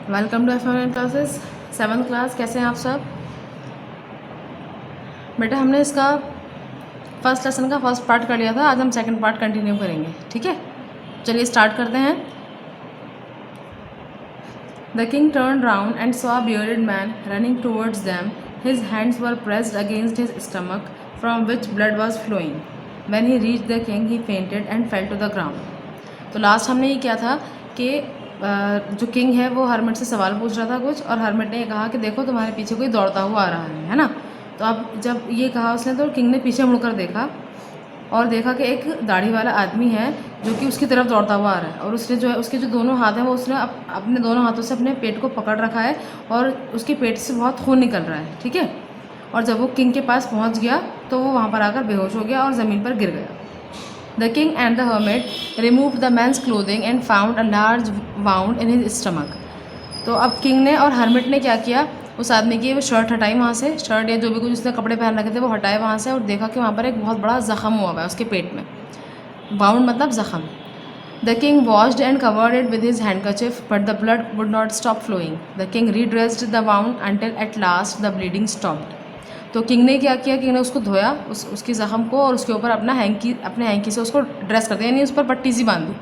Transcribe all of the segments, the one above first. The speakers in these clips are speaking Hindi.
Welcome to F classes 7th class. कैसे हैं आप सब? बेटा हमने इसका फर्स्ट लेसन का फर्स्ट पार्ट कर लिया था, आज हम सेकंड पार्ट कंटिन्यू करेंगे। ठीक है, चलिए स्टार्ट करते हैं। The king turn round and saw a bearded man running towards them. His hands were pressed against his stomach from which blood was flowing. When he reached the king he fainted and fell to the ground. तो लास्ट हमने ये किया था कि जो किंग है वो हरमिट से सवाल पूछ रहा था कुछ, और हरमिट ने ये कहा कि देखो तुम्हारे पीछे कोई दौड़ता हुआ आ रहा है ना। तो अब जब ये कहा उसने तो किंग ने पीछे मुड़कर देखा और देखा कि एक दाढ़ी वाला आदमी है जो कि उसकी तरफ दौड़ता हुआ आ रहा है, और उसने जो है उसके जो दोनों हाथ हैं वो उसने अपने दोनों हाथों से अपने पेट को पकड़ रखा है और उसके पेट से बहुत खून निकल रहा है। ठीक है, और जब वो किंग के पास पहुंच गया तो वो वहाँ पर आकर बेहोश हो गया और ज़मीन पर गिर गया। The king and the hermit removed the man's clothing and found a large wound in his stomach. तो अब किंग ने और हर्मिट ने क्या किया, उस आदमी की वो शर्ट हटाई वहाँ से, शर्ट या जो भी कुछ उसने कपड़े पहन रखे थे वो हटाए वहाँ से, और देखा कि वहाँ पर एक बहुत बड़ा ज़ख़म हुआ हुआ है उसके पेट में। वाउंड मतलब ज़ख़म। The king washed and covered it with his handkerchief, but the blood would not stop flowing. The king redressed the wound until at last the bleeding stopped. तो किंग ने क्या किया, किंग ने उसको धोया उसकी ज़ख़म को, और उसके ऊपर अपने हैंकी से उसको ड्रेस कर दिया, यानी उस पर पट्टी सी बांध दी,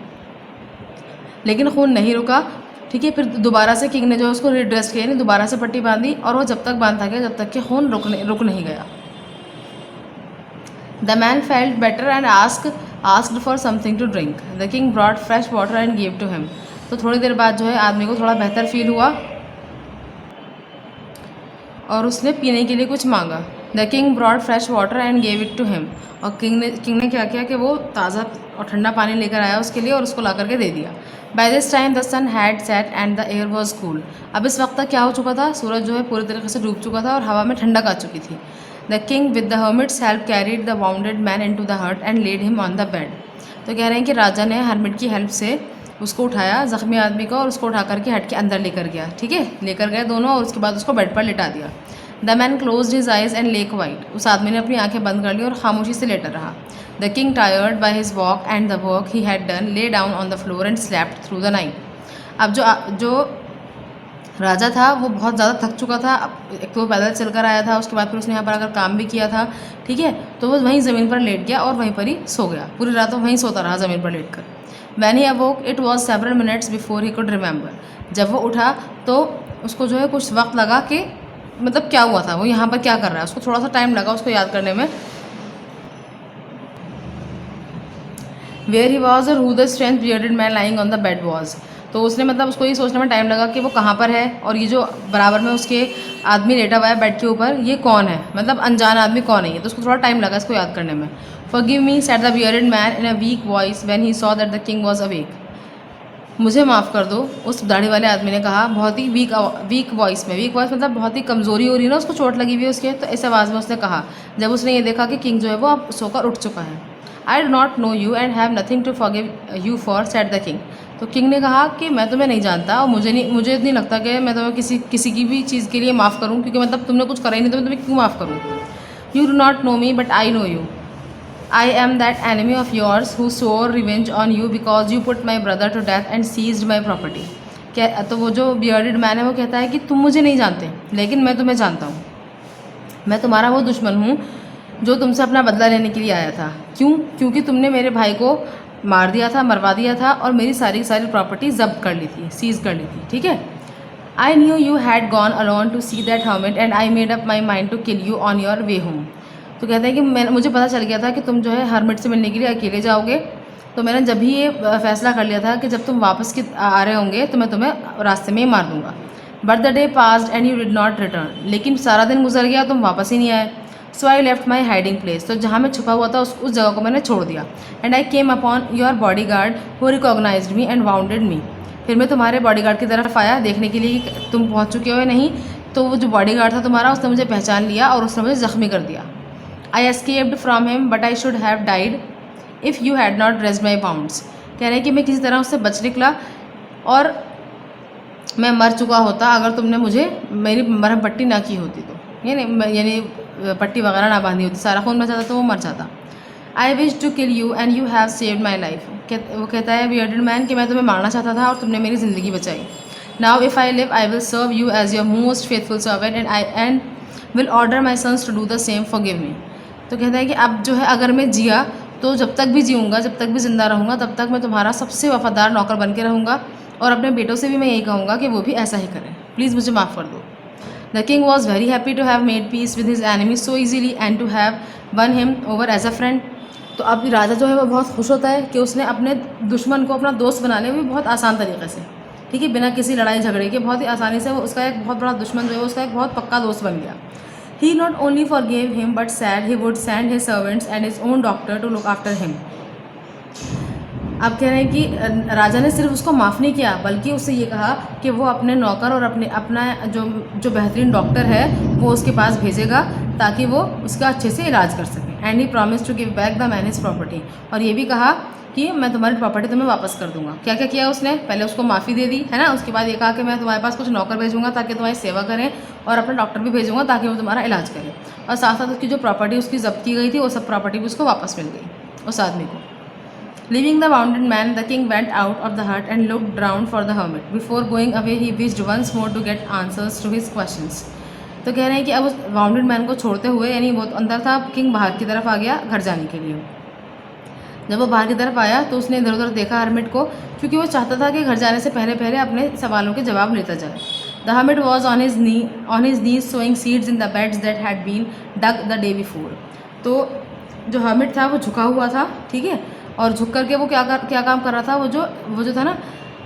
लेकिन खून नहीं रुका। ठीक है, फिर दोबारा से किंग ने जो उसको रिड्रेस किया, यानी दोबारा से पट्टी बांधी, और वो जब तक बांधता गया जब तक कि खून रुक नहीं गया। The man felt better and asked for something to drink. The king brought fresh water and give to him. तो थोड़ी देर बाद जो है आदमी को थोड़ा बेहतर फील हुआ और उसने पीने के लिए कुछ मांगा। The king brought fresh water and gave it to him. और किंग ने क्या किया कि वो ताज़ा और ठंडा पानी लेकर आया उसके लिए और उसको ला करके दे दिया। By this time the sun had set and the air was cool. अब इस वक्त तक क्या हो चुका था, सूरज जो है पूरी तरीके से डूब चुका था और हवा में ठंडक आ चुकी थी। The king with the hermit's help carried the wounded man into the hut and laid him on the bed. तो कह रहे हैं कि राजा ने हर्मिट की हेल्प से उसको उठाया, ज़ख्मी आदमी को, और उसको उठा करके हट के अंदर लेकर गया। ठीक है, लेकर गए दोनों, और उसके बाद उसको बेड पर लिटा दिया। The man close his eyes and lake white. उस आदमी ने अपनी आंखें बंद कर ली और खामोशी से लेटा रहा। The king tired by his walk and the work he had done lay down on the floor and slept through the night. अब जो राजा था वो बहुत ज़्यादा थक चुका था। एक तो वो पैदल चलकर आया था, उसके बाद फिर उसने यहाँ पर आकर काम भी किया था। ठीक है, तो वो वहीं ज़मीन पर लेट गया और वहीं पर ही सो गया, पूरी रात वो वहीं सोता रहा ज़मीन पर लेट कर। When he अवोक it was several minutes before he could remember. जब वो उठा तो उसको जो है कुछ वक्त लगा कि मतलब क्या हुआ था, वो यहाँ पर क्या कर रहा है, उसको थोड़ा सा टाइम लगा उसको याद करने में। वेयर ही वॉज और who the strength bearded man lying on the bed was. तो उसने मतलब उसको ये सोचने में टाइम लगा कि वो कहाँ पर है, और ये जो बराबर में उसके आदमी लेटा हुआ है बेड के ऊपर, ये कौन है, मतलब अनजान आदमी कौन है ये। तो उसको थोड़ा टाइम लगा इसको याद करने में। Forgive me said the bearded man in a week voice when he saw that the king was awake. मुझे माफ़ कर दो, उस दाढ़ी वाले आदमी ने कहा बहुत ही वीक वॉइस में। वीक वॉइस मतलब बहुत ही कमज़ोरी हो रही है ना, उसको चोट लगी हुई है उसके, तो इस आवाज़ में उसने कहा जब उसने ये देखा कि किंग जो है वो अब सोकर उठ चुका है। I do not know you and have nothing to forgive you for said the king. तो किंग ने कहा कि मैं तुम्हें नहीं जानता और मुझे नहीं लगता कि मैं तुम्हें किसी की भी चीज़ के लिए माफ़ करूँ, क्योंकि मतलब तुमने कुछ करा ही नहीं तो मैं तुम्हें क्यों माफ़ करूँ। You do not know me but I know you. I am that enemy of yours who swore revenge on you because you put my brother to death and seized my property. क्या तो वो जो बियर्डेड मैन है वो कहता है कि तुम मुझे नहीं जानते लेकिन मैं तुम्हें जानता हूँ। मैं तुम्हारा वो दुश्मन हूँ जो तुमसे अपना बदला लेने के लिए आया था। क्यों? क्योंकि तुमने मेरे भाई को मार दिया था, मरवा दिया था, और मेरी सारी प्रॉपर्टी जब्त कर ली थी, सीज कर ली थी। ठीक है, I knew you had gone alone to see that hermit and I made up my mind to kill you on your way home. तो कहते हैं कि मुझे पता चल गया था कि तुम जो है हर्मिट से मिलने के लिए अकेले जाओगे, तो मैंने जब ही ये फैसला कर लिया था कि जब तुम वापस आ रहे होंगे तो मैं तुम्हें रास्ते में ही मार दूंगा। But the day passed and you did not return. लेकिन सारा दिन गुजर गया, तुम वापस ही नहीं आए। So I left my hiding place. तो जहाँ मैं छुपा हुआ था उस जगह को मैंने छोड़ दिया। And I came upon your bodyguard who recognised me and wounded me. फिर मैं तुम्हारे बॉडीगार्ड की तरफ आया देखने के लिए कि तुम पहुँच चुके हो या नहीं। तो वो जो बॉडीगार्ड था तुम्हारा उसने मुझे पहचान लिया और उसने मुझे ज़ख्मी कर दिया। I escaped from him but I should have died if you had not dressed my wounds. कह रहे हैं कि मैं किसी तरह उससे बच निकला और मैं मर चुका होता अगर तुमने मुझे मेरी मरहम पट्टी ना की होती तो, यानी पट्टी वगैरह ना बांधी होती, सारा खून बचा था तो वो मर जाता। I wish to kill you and you have saved my life. वो कहता है बियर्डेड मैन कि मैं तुम्हें मारना चाहता था और तुमने मेरी ज़िंदगी बचाई। Now if I live I will serve you as your most faithful servant and will order my sons to do the same, forgive me. तो कहता है कि अब जो है अगर मैं जिया तो जब तक भी जीऊँगा, जब तक भी ज़िंदा रहूँगा, तब तक मैं तुम्हारा सबसे वफ़ादार नौकर बन के रहूँगा और अपने बेटों से भी मैं यही कहूँगा कि वो भी ऐसा ही करें, प्लीज़ मुझे माफ़ कर दो। The king was very happy to have made peace with his enemy so easily and to have won him over as a friend. तो अब राजा जो है वो बहुत खुश होता है कि उसने अपने दुश्मन को अपना दोस्त बना लिया, वो भी बहुत आसान तरीके से, ठीक है, बिना किसी लड़ाई झगड़े के बहुत ही आसानी से वो उसका एक बहुत बड़ा दुश्मन जो है उसका एक बहुत पक्का दोस्त बन गया। He not only forgave him but said he would send his servants and his own doctor to look after him. अब कह रहे हैं कि राजा ने सिर्फ उसको माफ़ नहीं किया बल्कि उससे ये कहा कि वो अपने नौकर और अपना जो बेहतरीन डॉक्टर है वो उसके पास भेजेगा ताकि वो उसका अच्छे से इलाज कर सके। And he promise to give back the man his property, और ये भी कहा कि मैं तुम्हारी प्रॉपर्टी तुम्हें वापस कर दूंगा। क्या क्या किया उसने, पहले उसको माफ़ी दे दी है ना, उसके बाद ये कहा कि मैं तुम्हारे पास कुछ नौकर भेजूंगा ताकि तुम्हारी सेवा करें और अपना डॉक्टर भी भेजूंगा ताकि वो तुम्हारा इलाज करे, और साथ साथ उसकी जो प्रॉपर्टी उसकी जब्त की गई थी वो सब प्रॉपर्टी भी उसको वापस मिल गई उस आदमी को। Leaving the wounded man, the king went out of the hut and looked round for the hermit. Before going away, he wished once more to get answers to his questions. तो कह रहे हैं कि अब उस वाउंडेड मैन को छोड़ते हुए, यानी वो अंदर था, किंग बाहर की तरफ आ गया घर जाने के लिए। जब वो बाहर की तरफ आया तो उसने इधर उधर देखा हर्मिट को, क्योंकि वो चाहता था कि घर जाने से पहले पहले अपने सवालों के जवाब लेता जाए। The hermit was on his knees sowing seeds in the beds that had been dug the day before. तो जो हर्मिट था वो झुका हुआ था, ठीक है, और झुक करके वो क्या काम कर रहा था, वो जो था ना,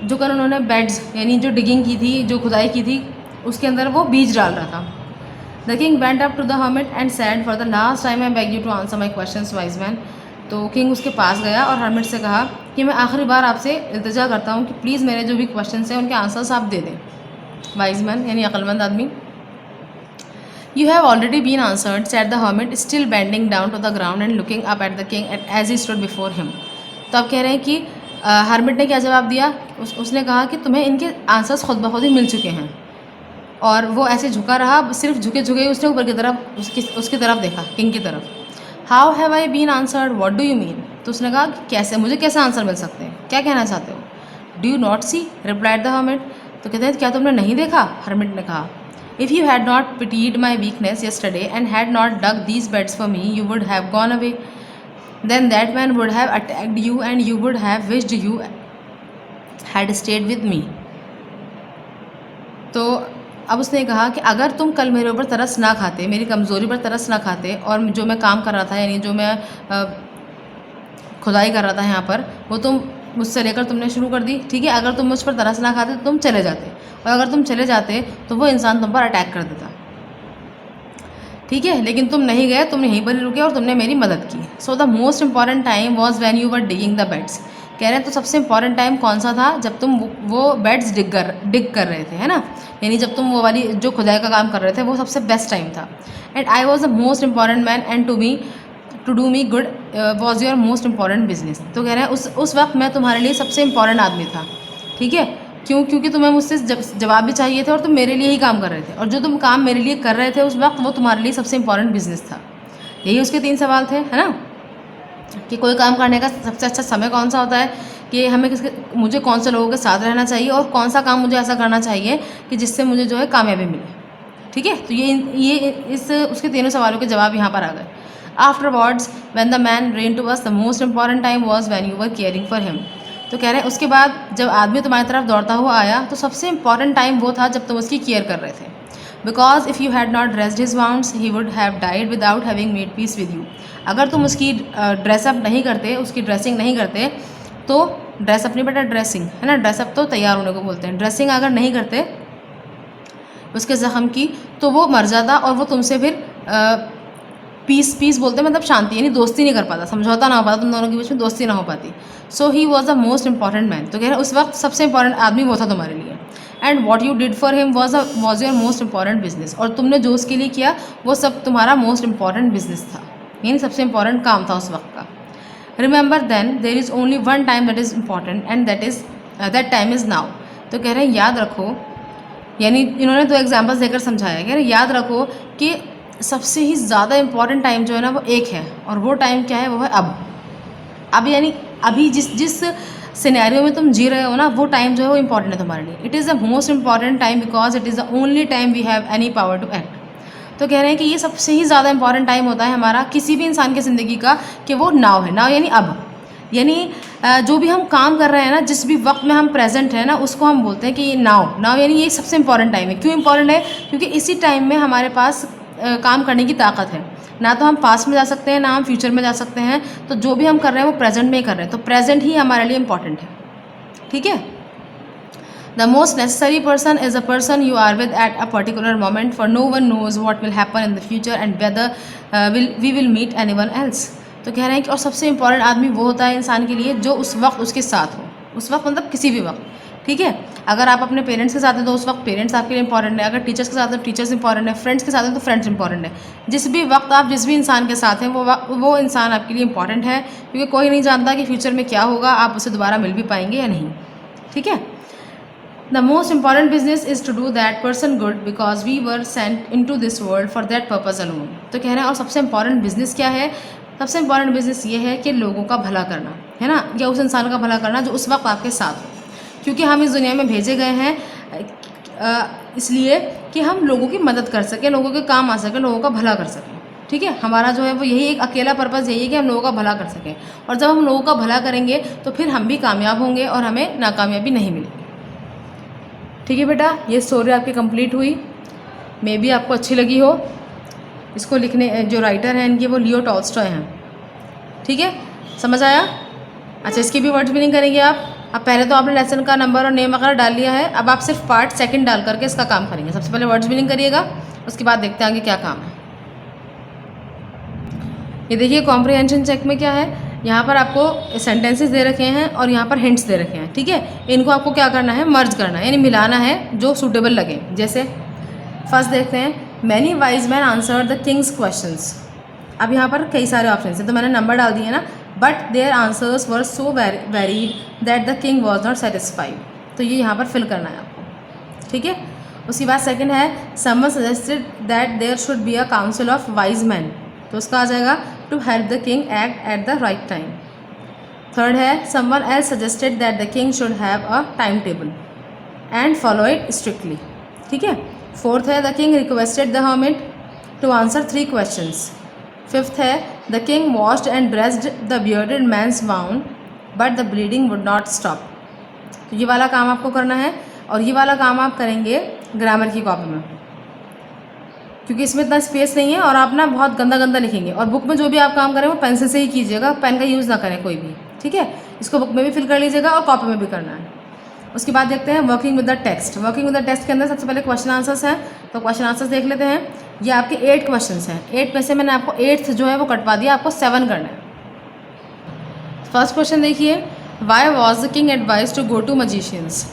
जो कर उन्होंने बेड्स यानी जो डिगिंग की थी, जो खुदाई की थी, उसके अंदर वो बीज डाल रहा था। The king went up to the hermit and said for the last time I beg you to answer my questions wise man. तो किंग उसके पास गया और हर्मिट से कहा कि मैं आखिरी बार आपसे इल्तिजा करता हूँ कि प्लीज़ मेरे जो भी क्वेश्चन हैं उनके आंसर्स आप दे दें। वाइज मैन यानी अक्लमंद आदमी। You have already been answered, said the hermit, still bending down to the ground and looking up at the king as he stood before him. तो अब कह रहे हैं कि हर्मिट ने क्या जवाब दिया, उसने कहा कि तुम्हें इनके आंसर्स खुद ब खुद ही मिल चुके हैं, और वो ऐसे झुका रहा, सिर्फ झुके झुके ही उसने ऊपर की तरफ उसकी तरफ देखा, किंग की तरफ। How have I been answered, what do you mean. तो उसने कहा कि कैसे, मुझे कैसे आंसर मिल सकते हैं, क्या कहना चाहते हो। Do you not see, replied the hermit. तो कहते हैं क्या तुमने नहीं देखा, हर्मिट ने कहा। If you had not pitied my weakness yesterday and had not dug these beds for me, you would have gone away. Then that man would have attacked you and you would have wished you had stayed with me. तो अब उसने कहा कि अगर तुम कल मेरे ऊपर तरस ना खाते, मेरी कमज़ोरी पर तरस ना खाते, और जो मैं काम कर रहा था यानी जो मैं खुदाई कर रहा था यहाँ पर, वो तुम मुझसे लेकर तुमने शुरू कर दी, ठीक है। अगर तुम मुझ पर तरस ना खाते तो तुम चले जाते, और अगर तुम चले जाते तो वो इंसान तुम पर अटैक कर देता, ठीक है। लेकिन तुम नहीं गए, तुम यहीं पर ही रुके और तुमने मेरी मदद की। So the most important time was when you were digging the beds. कह रहे हैं तो सबसे इंपॉर्टेंट टाइम कौन सा था, जब तुम वो बेड्स डिग कर रहे थे, है ना, यानी जब तुम वो वाली जो खुदाई का काम कर रहे थे वो सबसे बेस्ट टाइम था। And I was the most important man and to do me good was your most important business. तो कह रहे हैं उस वक्त मैं तुम्हारे लिए सबसे इंपॉर्टेंट आदमी था, ठीक है। क्यों, क्योंकि तुम्हें मुझसे जवाब भी चाहिए थे और तुम मेरे लिए ही काम कर रहे थे, और जो तुम काम मेरे लिए कर रहे थे उस वक्त वो तुम्हारे लिए सबसे इंपॉर्टेंट बिजनेस था। यही उसके 3 सवाल थे, है ना, कि कोई काम करने का सबसे अच्छा समय कौन सा होता है, कि हमें मुझे कौन से लोगों के साथ रहना चाहिए, और कौन सा काम मुझे ऐसा करना चाहिए कि जिससे मुझे जो है कामयाबी मिले, ठीक है। तो ये उसके 3 सवालों के जवाब यहाँ पर आ गए। Afterwards when the man ran to us the most important time was when you were caring for him. तो कह रहे हैं उसके बाद जब आदमी तुम्हारी तरफ दौड़ता हुआ आया तो सबसे इंपॉर्टेंट टाइम वो था जब तुम उसकी केयर कर रहे थे। Because if you had not dressed his wounds he would have died without having made peace with you. अगर तुम उसकी ड्रेसअप नहीं करते, उसकी ड्रेसिंग नहीं करते, तो ड्रेसअप नहीं बेटा, ड्रेसिंग है ना, ड्रेसअप तो तैयार होने को बोलते हैं, ड्रेसिंग अगर नहीं करते उसके ज़ख्म की तो वो मर जाता और वो तुमसे फिर पीस बोलते हैं, मतलब शांति, यानी दोस्ती नहीं कर पाता, समझौता ना हो पाता, तुम दोनों के बीच में दोस्ती ना हो पाती। So he was the most important man. तो कह रहे हैं उस वक्त सबसे इंपॉर्टेंट आदमी वो था तुम्हारे लिए। And what you did for him was your most important business. और तुमने जो उसके लिए किया वो सब तुम्हारा मोस्ट इंपॉर्टेंट बिजनेस था, यानी सबसे इंपॉर्टेंट काम था उस वक्त का। Remember then there is only one time that is important and that time is now. तो कह रहे हैं याद रखो, यानी इन्होंने 2 एग्जाम्पल्स देकर समझाया। कह रहे हैं याद रखो कि सबसे ही ज़्यादा इंपॉर्टेंट टाइम जो है ना वो एक है, और वो टाइम क्या है, वो है अब। यानी अभी जिस सिनेरियो में तुम जी रहे हो ना, वो टाइम जो है वो इंपॉर्टेंट है तुम्हारे लिए। It is the most important time because it is the only time we have any power to act. तो कह रहे हैं कि ये सबसे ही ज़्यादा इंपॉर्टेंट टाइम होता है हमारा किसी भी इंसान की ज़िंदगी का, कि वो नाउ है। नाउ यानी अब, यानी जो भी हम काम कर रहे हैं ना, जिस भी वक्त में हम प्रेजेंट हैं ना, उसको हम बोलते हैं कि नाउ। नाउ यानी ये सबसे इंपॉर्टेंट टाइम है। क्यों इंपॉर्टेंट है? क्योंकि इसी टाइम में हमारे पास काम करने की ताकत है। ना तो हम पास्ट में जा सकते हैं, ना हम फ्यूचर में जा सकते हैं। तो जो भी हम कर रहे हैं वो प्रेजेंट में ही कर रहे हैं। तो प्रेजेंट ही हमारे लिए इंपॉर्टेंट है। ठीक है। The most necessary person is a person you are with at a particular moment, for no one knows what will happen in the future and whether we will meet anyone else. तो कह रहे हैं कि और सबसे इंपॉर्टेंट आदमी वो होता है इंसान के लिए जो उस वक्त उसके साथ हो। उस वक्त मतलब किसी भी वक्त। ठीक है। अगर आप अपने पेरेंट्स के साथ हैं तो उस वक्त पेरेंट्स आपके लिए इंपॉर्टेंट है। अगर टीचर्स के साथ हैं तो टीचर्स इंपॉर्टेंट है। फ्रेंड्स के साथ हैं तो फ्रेंड्स इंपॉर्टेंट है। जिस भी वक्त आप जिस भी इंसान के साथ हैं वो इंसान आपके लिए इंपॉर्टेंट है, क्योंकि कोई नहीं जानता कि फ्यूचर में क्या होगा, आप उसे दोबारा मिल भी पाएंगे या नहीं। ठीक है। The most important business is to do that person good because we were sent into this world for that purpose alone. तो कह रहे हैं और सबसे important business क्या है? सबसे important business ये है कि लोगों का भला करना, है ना, या उस इंसान का भला करना जो उस वक्त आपके साथ हो। क्योंकि हम इस दुनिया में भेजे गए हैं इसलिए कि हम लोगों की मदद कर सकें, लोगों के काम आ सकें, लोगों का भला कर सकें। ठीक है। हमारा जो है वो यही एक अकेला पर्पज़ यही है कि हम लोगों का भला कर सकें। और जब हम लोगों का भला करेंगे तो फिर हम भी कामयाब होंगे और हमें नाकामयाबी नहीं मिलेगी। ठीक है बेटा, ये स्टोरी आपकी कंप्लीट हुई। मे बी आपको अच्छी लगी हो। इसको लिखने जो राइटर हैं इनके वो लियो टॉल्स्टॉय हैं। ठीक है, समझ आया? अच्छा, इसकी भी वर्ड्स मीनिंग करेंगे आप। अब पहले तो आपने लेसन का नंबर और नेम वगैरह डाल लिया है। अब आप सिर्फ पार्ट सेकंड डाल करके इसका काम करेंगे। सबसे पहले वर्ड्स मीनिंग करिएगा, उसके बाद देखते हैं आगे क्या काम है। ये देखिए कॉम्प्रिहेंशन चेक में क्या है, यहाँ पर आपको सेंटेंसेस दे रखे हैं और यहाँ पर हिंट्स दे रखे हैं। ठीक है। इनको आपको क्या करना है? मर्ज करना है, यानी मिलाना है जो सूटेबल लगे। जैसे फर्स्ट देखते हैं, many wise man answer the king's questions. अब यहाँ पर कई सारे ऑप्शन हैं तो मैंने नंबर डाल दिए ना, but their answers were so varied that the king was not satisfied. तो ये यहाँ पर फिल करना है आपको। ठीक है। उसके बाद सेकेंड है, someone suggested that there should be a council of wise man. तो उसका आ जाएगा to help the king act at the right time. Third है, someone else suggested that the king should have a time table and follow it strictly. ठीक है। फोर्थ है, the king requested the hermit to answer 3 questions. Fifth है, the king washed and dressed the bearded man's wound but the bleeding would not stop. तो ये वाला काम आपको करना है और ये वाला काम आप करेंगे ग्रामर की कॉपी में, क्योंकि इसमें इतना स्पेस नहीं है और आप ना बहुत गंदा गंदा लिखेंगे। और बुक में जो भी आप काम करें वो पेंसिल से ही कीजिएगा, पेन का यूज़ ना करें कोई भी। ठीक है। इसको बुक में भी फिल कर लीजिएगा और कॉपी में भी करना है। उसके बाद देखते हैं working with the text. Working with the text के अंदर सबसे पहले क्वेश्चन आंसर्स हैं, तो क्वेश्चन आंसर्स देख लेते हैं। ये आपके 8 क्वेश्चन हैं। 8 में से मैंने आपको 8th जो है वो कटवा दिया, आपको 7 करना है। फर्स्ट क्वेश्चन देखिए, why was the king advise to go to magicians.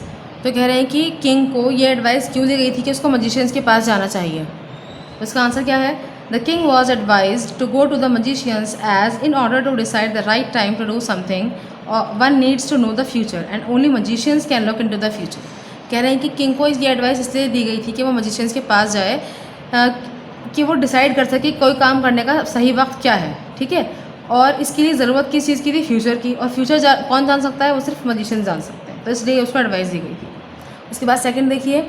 तो कह रहे हैं कि किंग को ये एडवाइस क्यों दी गई थी कि उसको मजिशियंस के पास जाना चाहिए। तो इसका आंसर क्या है? The king was advise to go to the magicians as in order to decide the right time to do something one needs to know the future and only magicians can look into the future. कह रहे हैं कि किंग को ये एडवाइस इसलिए दी गई थी कि वो मजिशियंस के पास जाए कि वो डिसाइड कर सके कोई काम करने का सही वक्त क्या है। ठीक है। और इसके लिए ज़रूरत किस चीज़ की थी? फ्यूचर की। और फ्यूचर कौन जान सकता है? वो सिर्फ मजिशियंस जान सकते हैं, तो इसलिए उसको एडवाइस दी गई थी। उसके बाद सेकंड देखिए,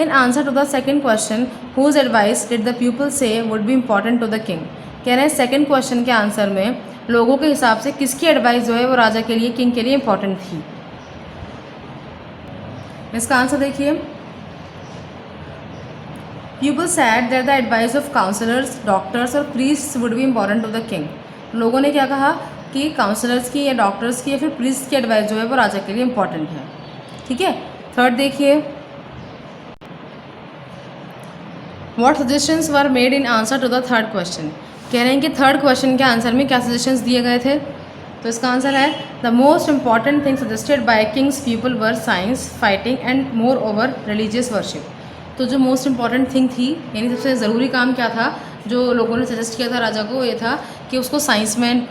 in answer to the second question whose advice did the people say would be important to the king. कह रहे हैं सेकंड क्वेश्चन के आंसर में लोगों के हिसाब से किसकी एडवाइस जो है वो राजा के लिए, किंग के लिए इंपॉर्टेंट थी। इसका आंसर देखिए, people said that the advice of counsellors, doctors और priests would be important to the king. लोगों ने क्या कहा कि काउंसलर्स की या डॉक्टर्स की या फिर प्रीस्ट की एडवाइस जो है वो राजा के लिए इंपॉर्टेंट है। ठीक है। थर्ड देखिए, what suggestions were made in answer to the third question. कह रहे हैं कि थर्ड क्वेश्चन के आंसर में क्या सजेशंस दिए गए थे। तो इसका आंसर है, the most important thing suggested by Kings people were science, fighting and more over religious worship. तो जो मोस्ट इंपॉर्टेंट थिंग थी, यानी सबसे ज़रूरी काम क्या था जो लोगों ने सजेस्ट किया था राजा को, ये था कि उसको साइंस में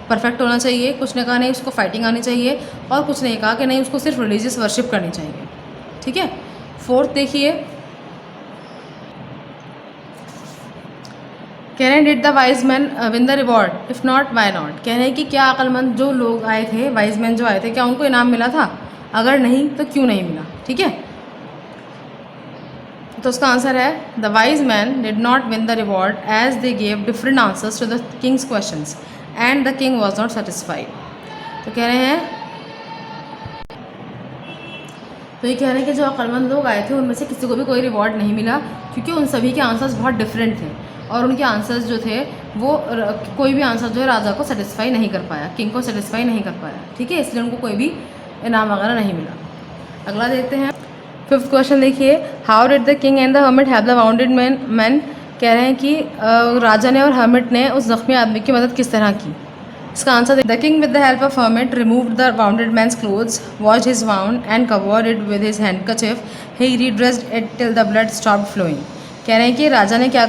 परफेक्ट होना चाहिए। कुछ ने कहा नहीं उसको फाइटिंग आनी चाहिए, और कुछ ने कहा कि नहीं उसको सिर्फ रिलीजियस वर्शिप करनी चाहिए। ठीक है। फोर्थ देखिए, कह रहे हैं did the wise man win the reward, if not why not. कह रहे हैं कि क्या अक्लमंद जो लोग आए थे, वाइज मैन जो आए थे, क्या उनको इनाम मिला था? अगर नहीं तो क्यों नहीं मिला? ठीक है, तो उसका आंसर है the wise man did not win the reward as they gave different answers to the king's questions and the king was not satisfied. तो कह रहे हैं, तो ये कह रहे हैं कि जो अक्लमंद लोग आए थे उनमें से किसी को भी कोई रिवॉर्ड नहीं मिला, क्योंकि उन सभी के आंसर्स बहुत डिफरेंट थे और उनके आंसर्स जो थे वो कोई भी आंसर जो है राजा को सेटिस्फाई नहीं कर पाया, किंग को सेटिस्फाई नहीं कर पाया। ठीक है, इसलिए उनको कोई भी इनाम वगैरह नहीं मिला। अगला देखते हैं, 5th क्वेश्चन देखिए, how did the king and the hermit have the wounded man. कह रहे हैं कि राजा ने और हर्मिट ने उस जख्मी आदमी की मदद किस तरह की। इसका answer, the king with the help of hermit removed the wounded man's clothes, washed his wound and covered it with his handkerchief, he redressed it till the blood stopped flowing. कह रहे हैं कि राजा ने क्या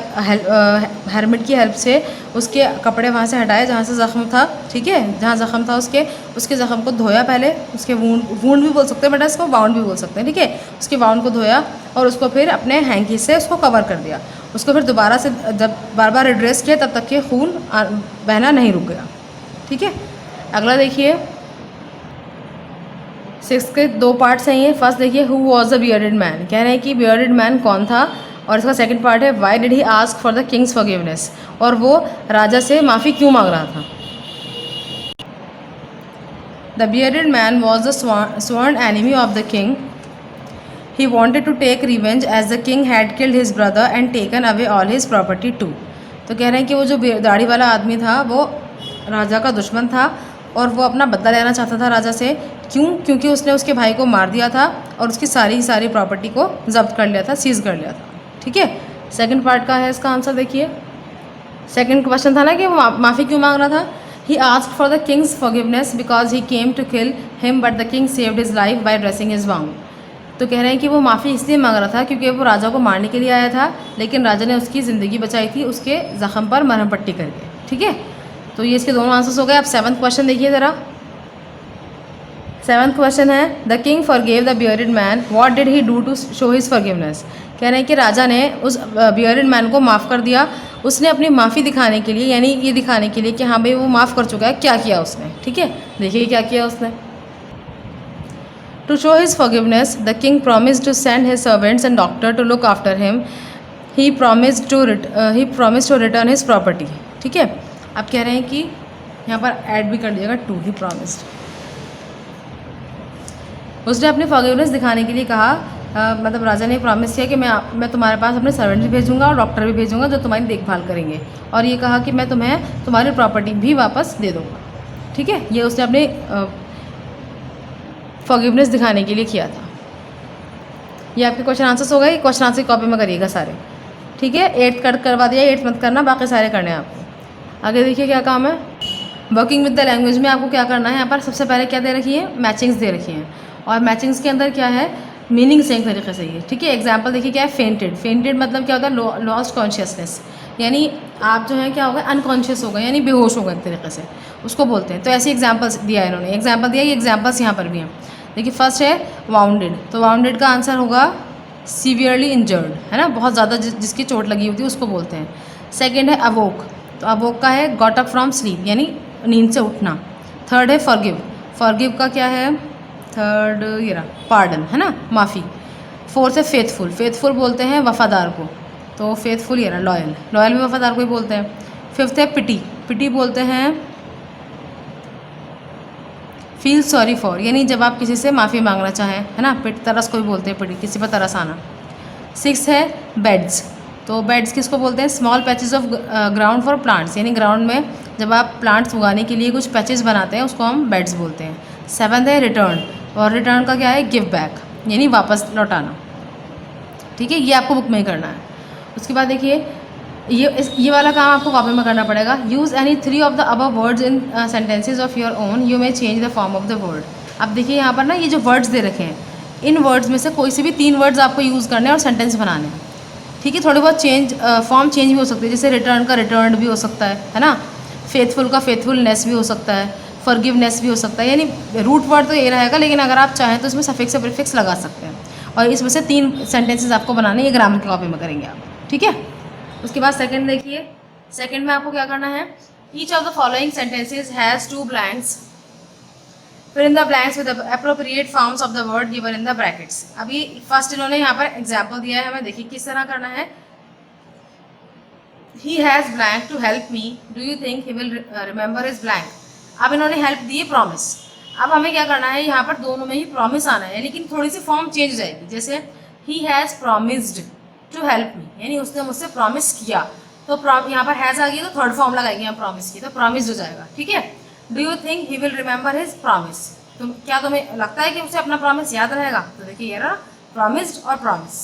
हर्मिट की हेल्प से उसके कपड़े वहाँ से हटाए जहाँ से ज़ख्म था। ठीक है, जहाँ ज़ख्म था उसके ज़ख्म को धोया पहले, उसके वूंड भी बोल सकते हैं, बेटा इसको वाउंड भी बोल सकते हैं। ठीक है, उसके वाउंड को धोया और उसको फिर अपने हैंकी से उसको कवर कर दिया। उसको फिर दोबारा से जब बार बार रिड्रेस किया तब तक कि खून बहना नहीं रुक गया। ठीक है, अगला देखिए, 6 के 2 पार्ट्स हैं ये। फर्स्ट देखिए, who was the bearded man. कह रहे हैं कि बियर्डेड मैन कौन था, और इसका सेकंड पार्ट है, why did he ask for the king's forgiveness, और वो राजा से माफ़ी क्यों मांग रहा था। The bearded man was the sworn enemy of the king, he wanted to take revenge as the king had killed his brother and taken away all his property too. तो कह रहे हैं कि वो जो दाढ़ी वाला आदमी था वो राजा का दुश्मन था और वो अपना बदला लेना चाहता था राजा से। क्यों? क्योंकि उसने उसके भाई को मार दिया था और उसकी सारी प्रॉपर्टी को जब्त कर लिया था, सीज कर लिया था। ठीक है, सेकंड पार्ट का है इसका आंसर देखिए। सेकंड क्वेश्चन था ना कि वो माफ़ी क्यों मांग रहा था। He asked for the king's forgiveness because he came to kill him but the king saved his life by dressing his wound. तो कह रहे हैं कि वो माफ़ी इसलिए मांग रहा था क्योंकि वो राजा को मारने के लिए आया था, लेकिन राजा ने उसकी ज़िंदगी बचाई थी उसके ज़ख्म पर मरहम पट्टी करके। ठीक है, तो ये इसके दोनों आंसर्स हो गए। अब 7th क्वेश्चन देखिए ज़रा। 7th क्वेश्चन है, the king forgave the bearded man, what did he do to show his forgiveness. कह रहे हैं कि राजा ने उस बियर्डेड मैन को माफ़ कर दिया, उसने अपनी माफ़ी दिखाने के लिए, यानी ये दिखाने के लिए कि हाँ भाई वो माफ़ कर चुका है, क्या किया उसने। ठीक है, देखिए क्या किया उसने। To show his forgiveness the king promised to send his servants and doctor to look after him, he promised to return his property. ठीक है, अब कह रहे हैं कि यहाँ पर ऐड भी कर दिएगा टू, ही प्रॉमिस्ड। उसने अपनी फॉरगिवनेस दिखाने के लिए कहा, मतलब राजा ने प्रॉमिस किया कि मैं तुम्हारे पास अपने सर्वेंट भी भेजूंगा और डॉक्टर भी भेजूंगा जो तुम्हारी देखभाल करेंगे, और ये कहा कि मैं तुम्हें तुम्हारी प्रॉपर्टी भी वापस दे दूँगा। ठीक है, ये उसने अपने फॉरगिवनेस दिखाने के लिए किया था। ये आपके क्वेश्चन आंसर्स हो गए। क्वेश्चन आंसर कॉपी में करिएगा सारे। ठीक है, 8th कट करवा दिया, 8th मत करना, बाकी सारे करने हैं आपको। आगे देखिए क्या काम है। वर्किंग विद द लैंग्वेज में आपको क्या करना है। यहाँ पर सबसे पहले क्या दे रखी है, मैचिंग्स दे रखी हैं, और मैचिंग्स के अंदर क्या है, मीनिंग सेम तरीके से ही। ठीक है, एग्जाम्पल देखिए क्या है, फेंटेड। फेंटेड मतलब क्या होता है, लॉस्ट कॉन्शियसनेस, यानी आप जो है क्या होगा, अनकॉन्शियस हो गए, यानी बेहोश हो गए, तरीके से उसको बोलते हैं। तो ऐसे एग्जाम्पल्स दिया है इन्होंने, एग्जाम्पल दिया, ये एग्जाम्पल्स यहाँ पर भी हैं। देखिए फर्स्ट है वाउंडेड, तो वाउंडेड का आंसर होगा सीवियरली इंजर्ड, है ना, बहुत ज़्यादा जिसकी चोट लगी होती है उसको बोलते हैं। सेकेंड है अवोक, तो अवोक का है गॉट अप फ्रॉम स्लीप, यानी नींद से उठना। थर्ड है फॉरगिव, फॉरगिव का क्या है, थर्ड ये रहा पार्डन, है ना, माफ़ी। फोर्थ है फेथफुल, फेथफुल बोलते हैं वफ़ादार को, तो फेथफुल ये रहा लॉयल, लॉयल भी वफ़ादार को ही बोलते हैं। फिफ्थ है पिटी, पिटी बोलते हैं फील सॉरी फॉर, यानी जब आप किसी से माफ़ी मांगना चाहें, है ना, पिट तरस को भी बोलते हैं पिटी, किसी पर तरस आना। 6 है बेड्स, तो बेड्स किसको बोलते हैं, small patches of ground for plants, यानी ग्राउंड में जब आप प्लांट्स उगाने के लिए कुछ पैचेस बनाते हैं उसको हम बेड्स बोलते हैं। 7th है रिटर्न, और रिटर्न का क्या है, गिव बैक, यानी वापस लौटाना। ठीक है, ये आपको बुक में ही करना है। उसके बाद देखिए ये वाला काम आपको कॉपी में करना पड़ेगा। Use any 3 of the above words in sentences of your own, you may change the form of the word. अब देखिए यहाँ पर ना ये जो वर्ड्स दे रखे हैं, इन वर्ड्स में से कोई से भी 3 वर्ड्स आपको यूज़ करने हैं और सेंटेंस बनाने हैं। ठीक है, थोड़ी बहुत फॉर्म चेंज भी हो सकती है, जैसे रिटर्न का रिटर्न भी हो सकता है ना, फेथफुल का फेथफुलनेस भी हो सकता है, फॉरगिवनेस भी हो सकता है, यानी रूट वर्ड तो ये रहेगा, लेकिन अगर आप चाहें तो इसमें सफिक्स या प्रीफिक्स लगा सकते हैं। और इसमें से 3 सेंटेंसेस आपको बनाने, ये ग्रामर की कॉपी में करेंगे आप। ठीक है, उसके बाद सेकंड देखिए, सेकंड में आपको क्या करना है, each of the following sentences has 2 blanks, fill in the blanks with appropriate forms of the word given in the brackets. अभी फर्स्ट इन्होंने यहाँ पर एग्जाम्पल दिया है हमें, देखिए किस तरह करना है। He has blank to help me, do you think he will remember his blank. अब इन्होंने हेल्प दी है प्रॉमिस। अब हमें क्या करना है, यहाँ पर दोनों में ही प्रॉमिस आना है, लेकिन थोड़ी सी फॉर्म चेंज हो जाएगी। जैसे he has promised to help me, यानी उसने मुझसे प्रॉमिस किया, तो यहाँ पर हैज़ आ गई तो थर्ड फॉर्म लगाएंगे यहाँ प्रॉमिस की, तो प्रॉमिस्ड हो जाएगा। ठीक है। Do you think he will remember his promise, तुम क्या तुम्हें लगता है कि उसे अपना प्रॉमिस याद रहेगा। तो देखिए ये रहा प्रॉमिस्ड और प्रॉमिस,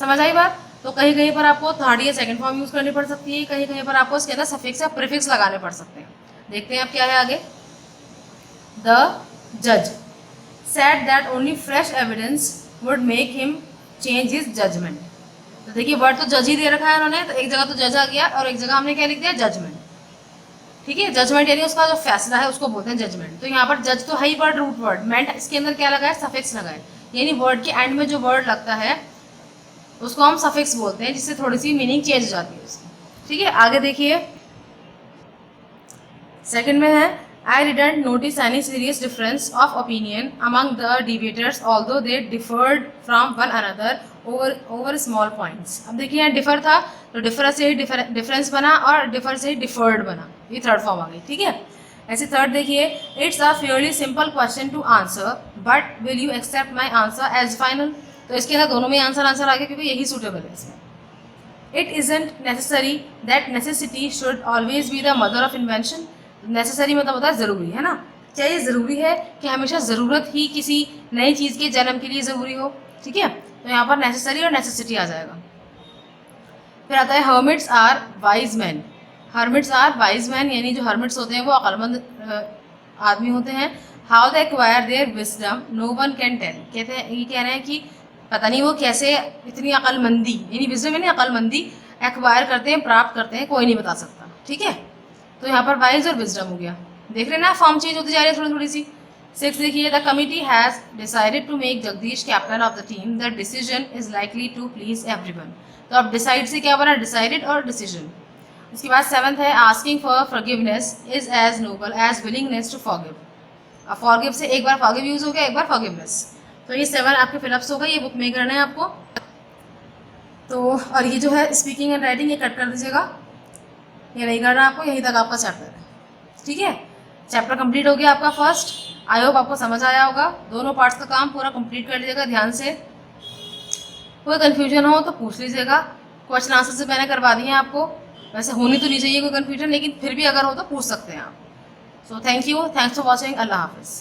समझ आई बात। तो कहीं कहीं पर आपको थर्ड या सेकंड फॉर्म यूज़ करनी पड़ सकती है, कहीं कहीं पर आपको इसके अंदर सफिक्स या प्रीफिक्स लगाने पड़ सकते हैं। देखते हैं अब क्या है आगे। द जज said that only fresh evidence would make him change his judgement. तो देखिए वर्ड तो जज ही दे रखा है उन्होंने, तो एक जगह तो जज आ गया और एक जगह हमने क्या लिख दिया, जजमेंट। ठीक है, जजमेंट यानी उसका जो फैसला है उसको बोलते हैं जजमेंट। तो यहाँ पर जज तो है ही वर्ड, रूट वर्ड, मेंट इसके अंदर क्या लगा है, सफिक्स लगा है, यानी वर्ड के एंड में जो वर्ड लगता है उसको हम सफिक्स बोलते हैं, जिससे थोड़ी सी मीनिंग चेंज हो जाती है उसकी। ठीक है, आगे देखिए सेकंड में है, I didn't notice any serious difference of opinion among the debtors although they deferred from one another over small points. अब देखिए यहाँ डिफर था तो डिफर से ही डिफरेंस बना और डिफर से ही डिफर्ड बना, ये थर्ड फॉर्म आ गई। ठीक है, ऐसे थर्ड देखिए, it's a fairly simple question to answer but will you accept my answer as final. तो इसके अंदर दोनों में आंसर आ गया क्योंकि यही सूटेबल है इसमें। It isn't necessary that necessity should always be the mother of invention. Necessary मतलब होता है ज़रूरी, है ना। क्या ये ज़रूरी है कि हमेशा ज़रूरत ही किसी नई चीज़ के जन्म के लिए ज़रूरी हो। ठीक है, तो यहाँ पर नेसेसरी और नेसेसिटी आ जाएगा। फिर आता है hermits are wise man. Hermits are wise man, यानी जो हर्मिट्स होते हैं वो अक्लमंद आदमी होते हैं। How they acquire their wisdom no one can tell. कहते हैं, ये कह रहे हैं कि पता नहीं वो कैसे इतनी अक्लमंदी, यानी विजडम यानी अक्लमंदी एक्वायर करते हैं, प्राप्त करते हैं, कोई नहीं बता सकता। ठीक है, तो यहाँ पर वाइज और विजडम हो गया। देख रहे ना फॉर्म चेंज होती जा रही है थोड़ी थोड़ी सी। 6 देखिए, the committee has decided to make Jagdish captain of the team, the decision is likely to please everyone. तो अब डिसाइड से क्या बना, डिसाइडेड और डिसीजन। उसके बाद 7th है, asking for forgiveness is as noble as willingness to forgive. अब फॉरगिव से एक बार फॉरगिव यूज हो गया, एक बार फॉरगिवनेस। तो ये 7 आपके फिलअप्स होगा, ये बुक में करना है आपको। तो और ये जो है स्पीकिंग एंड राइटिंग, ये कट कर दीजिएगा, ये नहीं करना आपको, यहीं तक आपका चैप्टर है। ठीक है, चैप्टर कंप्लीट हो गया आपका फर्स्ट। आई होप आपको समझ आया होगा। दोनों पार्ट्स का काम पूरा कंप्लीट कर लीजिएगा ध्यान से। कोई कन्फ्यूजन हो तो पूछ लीजिएगा, क्वेश्चन आंसर से मैंने करवा दिए हैं आपको। वैसे होनी तो नहीं चाहिए कोई कन्फ्यूजन, लेकिन फिर भी अगर हो तो पूछ सकते हैं आप। So thank you, thanks for watching, अल्लाह हाफिज़।